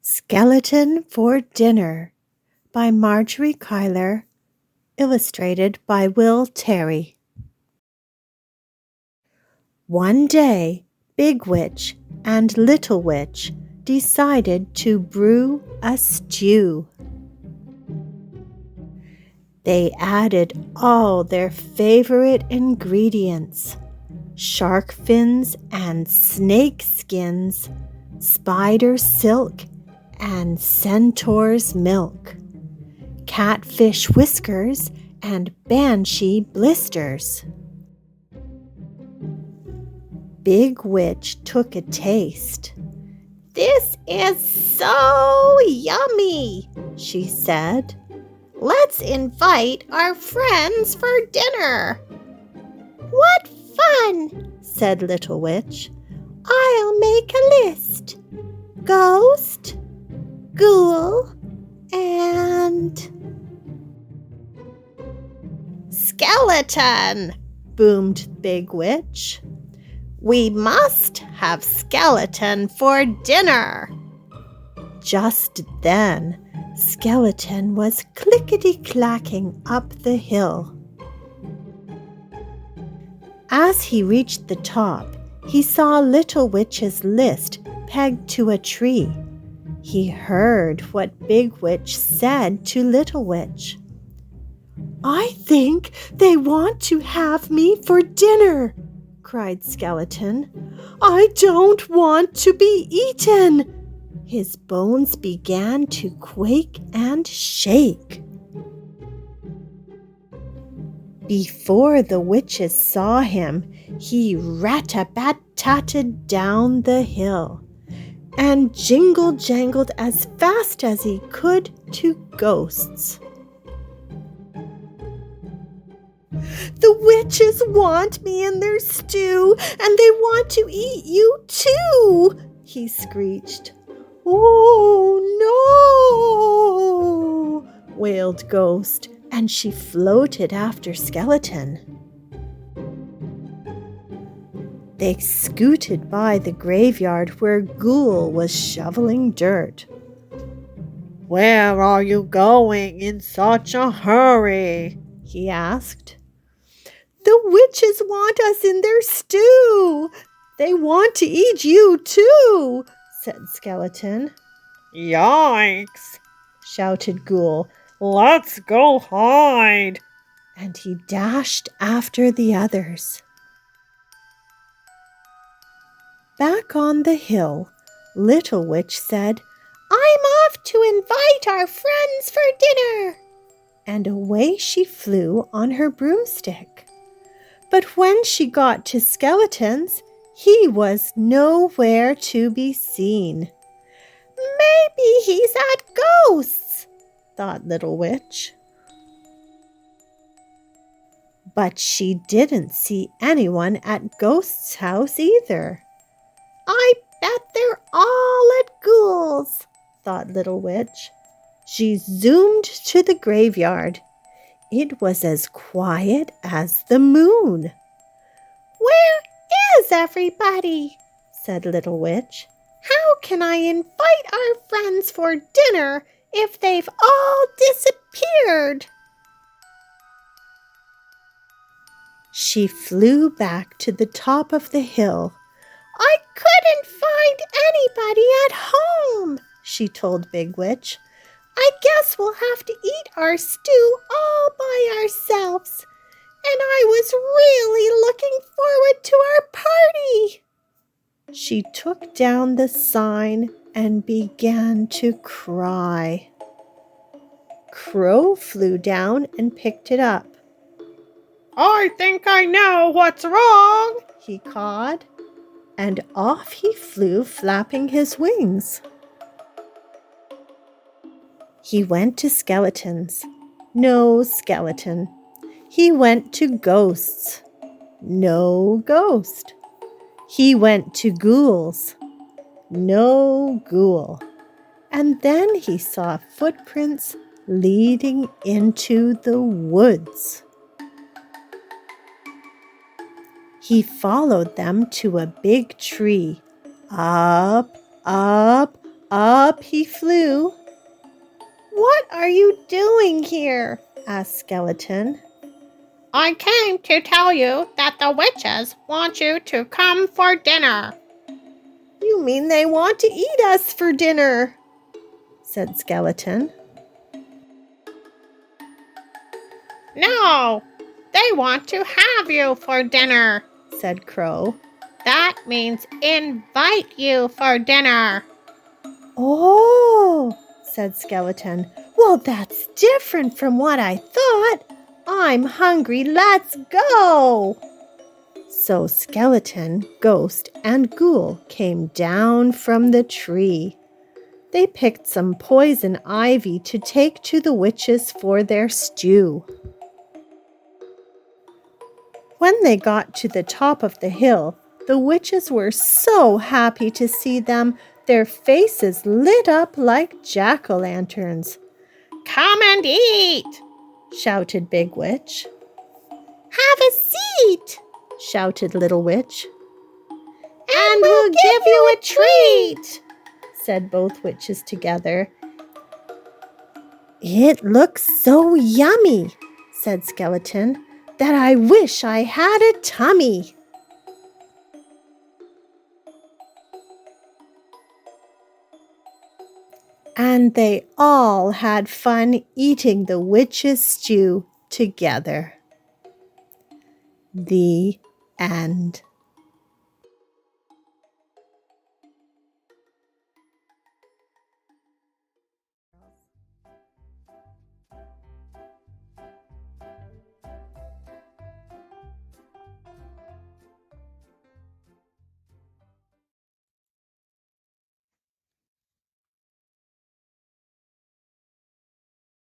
Skeleton for Dinner by Margery Cuyler, illustrated by Will Terry. One day, Big Witch and Little Witch decided to brew a stew. They added all their favorite ingredients: shark fins and snake skins, spider silk and centaur's milk, catfish whiskers and banshee blisters. Big Witch took a taste. "This is so yummy," she said. "Let's invite our friends for dinner." "What fun," said Little Witch. "I'll make a list. Ghost, Ghoul, and Skeleton," boomed Big Witch. "We must have Skeleton for dinner." Just then, Skeleton was clickety-clacking up the hill. As he reached the top, he saw Little Witch's list pegged to a tree. He heard what Big Witch said to Little Witch. "I think they want to have me for dinner," cried Skeleton. "I don't want to be eaten." His bones began to quake and shake. Before the witches saw him, he rat-a-bat-tatted down the hill and jingle-jangled as fast as he could to Ghosts. "The witches want me in their stew, and they want to eat you too," he screeched. "Oh, no!" wailed Ghost, and she floated after Skeleton. They scooted by the graveyard where Ghoul was shoveling dirt. "Where are you going in such a hurry?" he asked. "The witches want us in their stew. They want to eat you too," said Skeleton. "Yikes!" shouted Ghoul. "Let's go hide!" And he dashed after the others. Back on the hill, Little Witch said, "I'm off to invite our friends for dinner." And away she flew on her broomstick. But when she got to Skeleton's, he was nowhere to be seen. "Maybe he's at Ghost's," thought Little Witch. But she didn't see anyone at Ghost's house either. "I bet they're all at Ghoul's," thought Little Witch. She zoomed to the graveyard. It was as quiet as the moon. "Where is everybody?" said Little Witch. "How can I invite our friends for dinner if they've all disappeared?" She flew back to the top of the hill. "I couldn't find anybody at home," she told Big Witch. "I guess we'll have to eat our stew all by ourselves. And I was really looking forward to our party." She took down the sign and began to cry. Crow flew down and picked it up. "I think I know what's wrong," he cawed. And off he flew, flapping his wings. He went to Skeleton's. No skeleton. He went to Ghost's. No ghost. He went to Ghoul's. No Ghoul. And then he saw footprints leading into the woods. He followed them to a big tree. Up, up, Up he flew. "What are you doing here?" asked Skeleton. "I came to tell you that the witches want you to come for dinner." "You mean they want to eat us for dinner?" said Skeleton. "No, they want to have you for dinner," said Crow. "That means invite you for dinner." "Oh," said Skeleton. "Well, that's different from what I thought. I'm hungry. Let's go." So Skeleton, Ghost, and Ghoul came down from the tree. They picked some poison ivy to take to the witches for their stew. When they got to the top of the hill, the witches were so happy to see them, their faces lit up like jack-o'-lanterns. "Come and eat," shouted Big Witch. "Have a seat," shouted Little Witch. "And we'll give you a treat," said both witches together. "It looks so yummy," said Skeleton, "that I wish I had a tummy." And they all had fun eating the witch's stew together. The end.